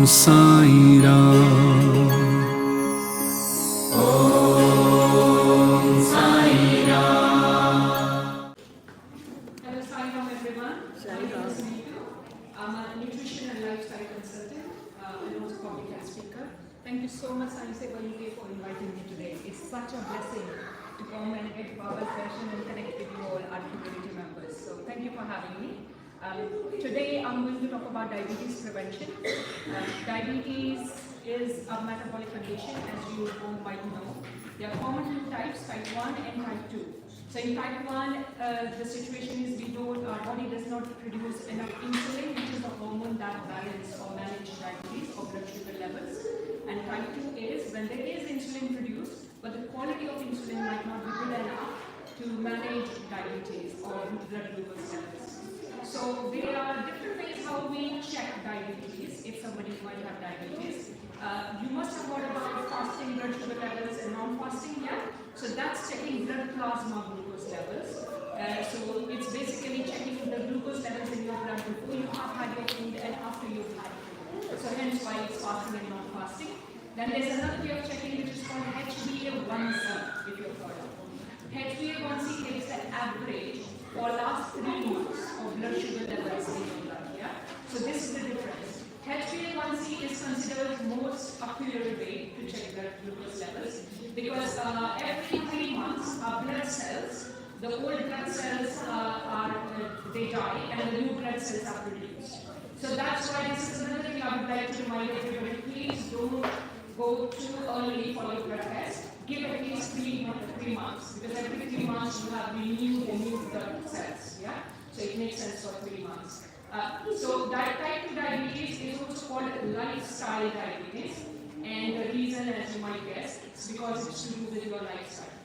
Sai Ram. Hello, Sai Ram everyone. My name is Nitu. I'm a nutrition and lifestyle consultant and also public health speaker. Thank you so much, Sai Seva UK, for inviting me today. It's such a blessing to come and get Baba's session and connect with you all, our community members. So thank you for having me. Today I'm going to talk about diabetes prevention. Diabetes is a metabolic condition, as you all might know. There are common two types, type 1 and type 2. So in type 1, the situation is our body does not produce enough insulin, which is the hormone that balances or manages diabetes or blood sugar levels. And type 2 is when there is insulin produced, but the quality of insulin might not be good enough to manage diabetes or blood glucose levels. So there are different ways how we check diabetes if somebody might have diabetes. You must have heard about fasting blood sugar levels and non-fasting, yeah? So that's checking blood plasma glucose levels. So it's basically checking the glucose levels in your blood before you have had your food and after you've had food. So hence why it's fasting and non-fasting. Then there's another way of checking which is called HbA1c, if you've heard of. HbA1c takes the average for last 3 months of blood sugar levels in your blood, yeah? So this is the difference. HbA1c is considered the most accurate way to check blood glucose levels because every 3 months our blood cells, the old blood cells they die and the new blood cells are produced. So that's why this is another thing I would like to remind everybody, please don't go too early for your blood test. Give at least 3 months because every 3 months you have renewed and new blood cells, yeah? So it makes sense for 3 months. So type 2 diabetes is also called lifestyle diabetes, and the reason, as you might guess, is because it's to do with your lifestyle.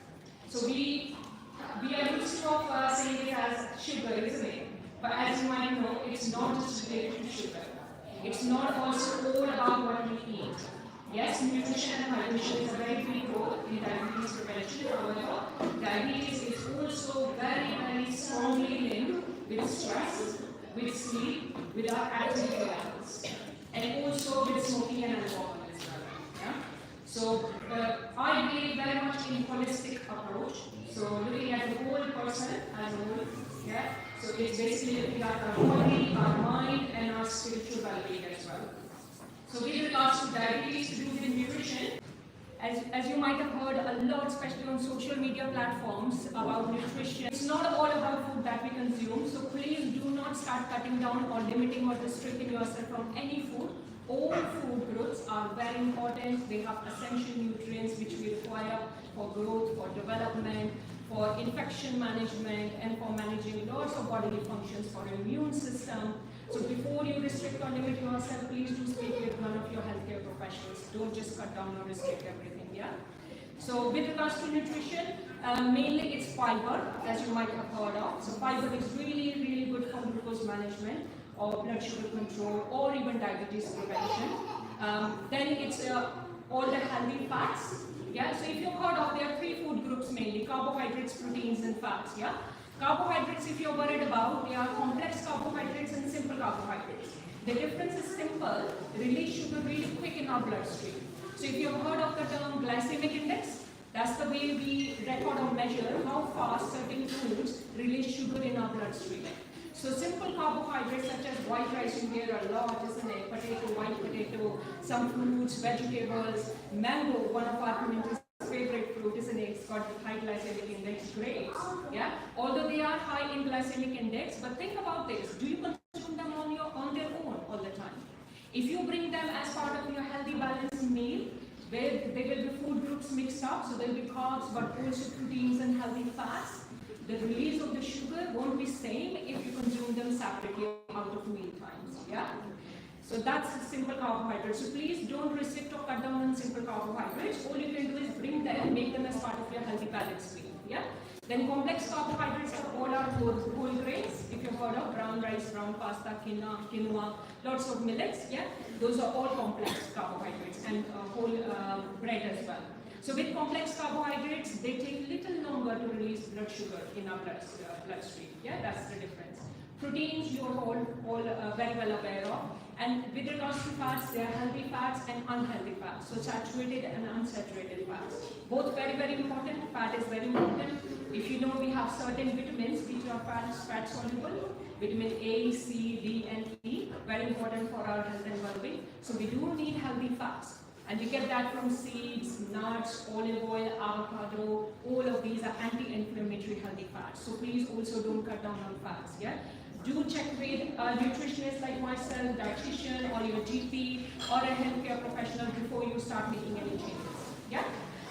So we are used to saying it as sugar, isn't it? But as you might know, it's not just related to sugar. It's not also all about what we eat. Yes, nutrition and hydration is a very big role in diabetes prevention. However, diabetes is also very, very strongly linked with stress, with sleep, with our activity levels, and also with smoking and alcohol as well. Yeah? So I believe very much in holistic approach. So looking at the whole person as a whole. Yeah? So it's basically looking at our body, our mind, and our spiritual well-being as well. So with regards to diabetes to do with nutrition, as you might have heard a lot, especially on social media platforms, about nutrition. It's not all about food that we consume, so please do not start cutting down or limiting or restricting yourself from any food. All food groups are very important. They have essential nutrients which we require for growth, for development, for infection management, and for managing lots of bodily functions for your immune system. So before you restrict or limit yourself, please do speak with one of your healthcare professionals. Don't just cut down or restrict everything, yeah? So with regards to nutrition, mainly it's fiber, as you might have heard of. So fiber is really, really good for glucose management or blood sugar control or even diabetes prevention. Then it's all the healthy fats. Yeah, so if you've heard of, there are 3 food groups mainly: carbohydrates, proteins, and fats. Yeah, carbohydrates, if you're worried about, they are complex carbohydrates and simple carbohydrates. The difference is simple: release sugar really quick in our bloodstream. So if you've heard of the term glycemic index, that's the way we record or measure how fast certain foods release sugar in our bloodstream. So simple carbohydrates such as white rice, you hear a lot, isn't it? Potato, white potato, some fruits, vegetables, mango, one of our community's favorite fruit, isn't it? It's got high glycemic index, grapes, yeah? Although they are high in glycemic index, but think about this, do you consume them on their own all the time? If you bring them as part of your healthy balanced meal, where there will be food groups mixed up, so there will be carbs, but also proteins and healthy fats, the release of the sugar won't be same if you consume them separately out of meal times, yeah? So that's simple carbohydrates. So please don't restrict or cut down on simple carbohydrates. All you can do is bring them, make them as part of your healthy balanced meal, yeah? Then complex carbohydrates are all our whole grains. If you've heard of brown rice, brown pasta, quinoa, lots of millets, yeah? Those are all complex carbohydrates, and whole bread as well. So with complex carbohydrates, they take little longer to release blood sugar in our bloodstream. Yeah, that's the difference. Proteins you are all very well aware of. And with regards to fats, there are healthy fats and unhealthy fats. So saturated and unsaturated fats. Both very, very important. Fat is very important. If you know, we have certain vitamins which are fat soluble. Vitamin A, C, D, and E. Very important for our health and well-being. So we do need healthy fats. And we get that from seeds, nuts, olive oil, avocado. All of these are anti-inflammatory healthy fats. So please also don't cut down on fats. Yeah. Do check with a nutritionist like myself, dietitian, or your GP, or a healthcare professional before you start making any changes. Yeah.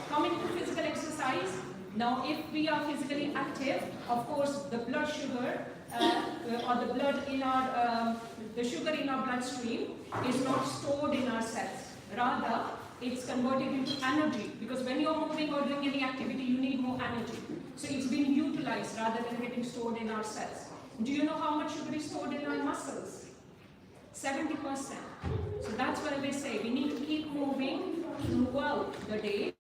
Coming to physical exercise. Now, if we are physically active, of course, the blood sugar or the blood in our the sugar in our bloodstream is not stored in our cells. Rather, it's converted into energy, because when you're moving or doing any activity, you need more energy. So it's being utilized rather than getting stored in our cells. Do you know how much sugar is stored in our muscles? 70%. So that's why we say we need to keep moving throughout the day,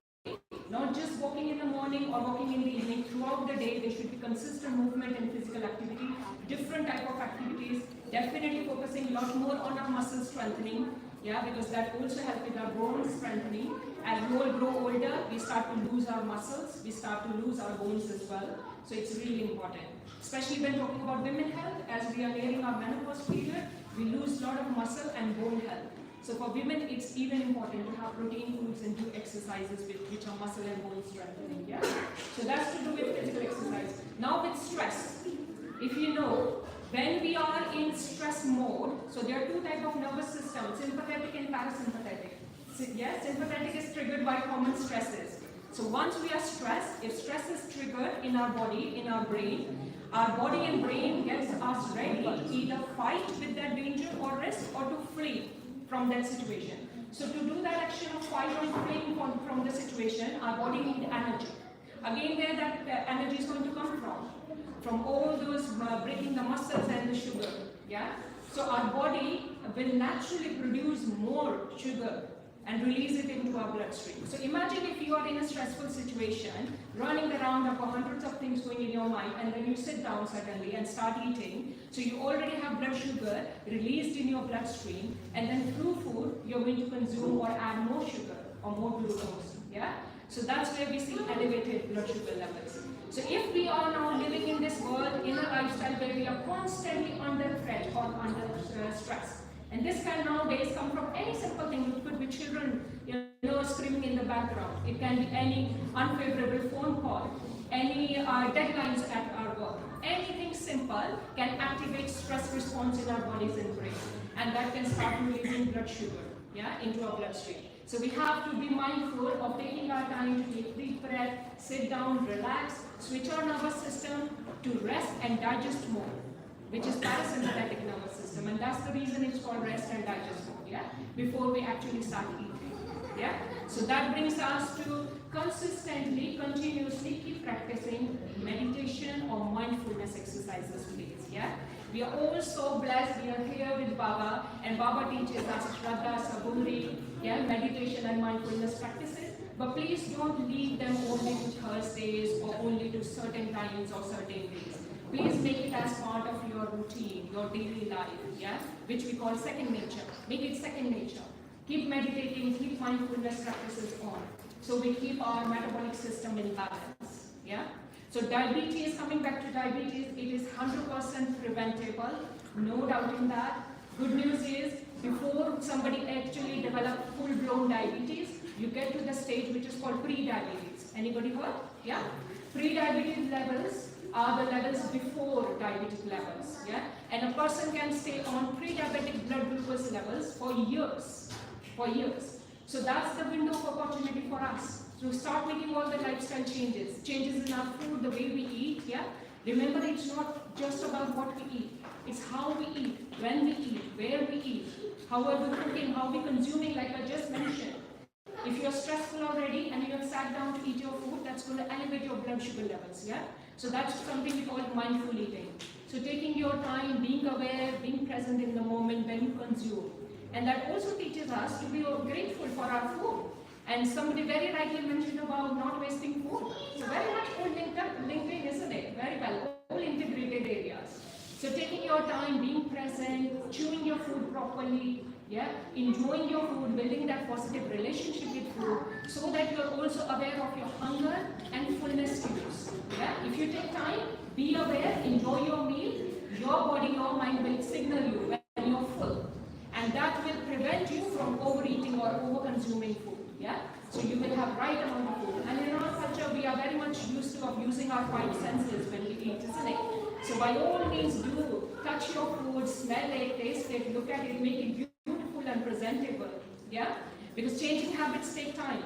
not just walking in the morning or walking in the evening. Throughout the day, there should be consistent movement and physical activity, different type of activities, definitely focusing a lot more on our muscle strengthening. Yeah, because that also helps with our bones strengthening. As we all grow older, we start to lose our muscles, we start to lose our bones as well. So it's really important. Especially when talking about women health, as we are nearing our menopause period, we lose a lot of muscle and bone health. So for women, it's even important to have protein foods and do exercises which are muscle and bone strengthening. Yeah. So that's to do with physical exercise. Now with stress, if you know, when we are in stress mode, so there are two types of nervous systems, sympathetic and parasympathetic. Yes, sympathetic is triggered by common stresses. So once we are stressed, if stress is triggered in our body, in our body and brain gets us ready to either fight with that danger or risk, or to flee from that situation. So to do that action of fight or fleeing from the situation, our body needs energy. Again, where that energy is going to come from? From all those breaking the muscles and the sugar. Yeah. So our body will naturally produce more sugar and release it into our bloodstream. So imagine if you are in a stressful situation, running around, have hundreds of things going in your mind, and then you sit down suddenly and start eating. So you already have blood sugar released in your bloodstream, and then through food, you're going to consume or add more sugar or more glucose. Yeah. So that's where we see elevated blood sugar levels. So if we are now living in this world, in a lifestyle where we are constantly under threat or under stress, and this can nowadays come from any simple thing. It could be children, screaming in the background. It can be any unfavorable phone call, any deadlines at our work. Anything simple can activate stress response in our bodies and brain, and that can start releasing blood sugar, into our bloodstream. So we have to be mindful of taking our time to take deep breath, sit down, relax, switch our nervous system to rest and digest mode, which is parasympathetic nervous system, and that's the reason it's called rest and digest mode, before we actually start eating, So that brings us to consistently, continuously keep practicing meditation or mindfulness exercises, please, We are all so blessed. We are here with Baba, and Baba teaches us Shraddha, Saburi, meditation and mindfulness practices. But please don't leave them only to Thursdays or only to certain times or certain days. Please make it as part of your routine, your daily life, which we call second nature. Make it second nature. Keep meditating, keep mindfulness practices on, so we keep our metabolic system in balance, So diabetes, coming back to diabetes, it is 100% preventable, no doubt in that. Good news is, before somebody actually develops full-blown diabetes, you get to the stage which is called pre-diabetes. Anybody heard? Pre-diabetes levels are the levels before diabetic levels, And a person can stay on pre-diabetic blood glucose levels for years, So that's the window of opportunity for us. So start making all the lifestyle changes in our food, the way we eat, Remember, it's not just about what we eat. It's how we eat, when we eat, where we eat, how are we cooking, how are we consuming, like I just mentioned. If you're stressful already and you have sat down to eat your food, that's going to elevate your blood sugar levels, So that's something we call mindful eating. So taking your time, being aware, being present in the moment when you consume. And that also teaches us to be grateful for our food. And somebody very rightly mentioned about not wasting food. So very much all linked in, isn't it? Very well, all integrated areas. So taking your time, being present, chewing your food properly, yeah, enjoying your food, building that positive relationship with food, so that you're also aware of your hunger and fullness cues. Yeah, if you take time, be aware, enjoy your meal, your body, your mind will signal you when you're full, and that will prevent you from overeating or over-consuming food. Yeah, so you will have right amount of food. And in our culture, we are very much used to of using our five senses when we eat, isn't it? So by all means, do touch your food, smell it, taste it, look at it, make it beautiful and presentable. Yeah, because changing habits take time.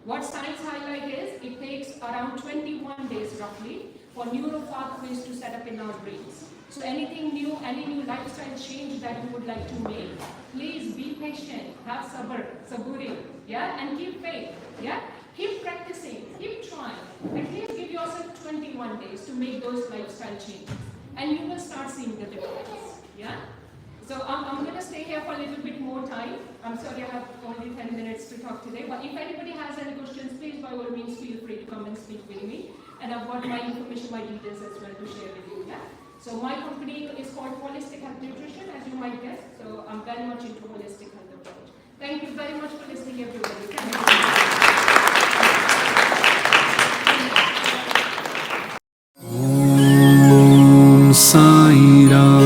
What science highlight is, it takes around 21 days roughly for neural pathways to set up in our brains. So anything new, any new lifestyle change that you would like to make, please be patient, have saburi, yeah, and keep faith, yeah. Keep practicing, keep trying. At least give yourself 21 days to make those lifestyle changes, and you will start seeing the difference, yeah. So I'm going to stay here for a little bit more time. I'm sorry I have only 10 minutes to talk today, but if anybody has any questions, please by all means feel free to come and speak with me. And I've got my information, my details as well to share with you. Yeah? So my company is called Holistic Health Nutrition, as you might guess. So I'm very much into holistic health approach. Thank you very much for listening, everybody. Thank you. Om Sai Ram.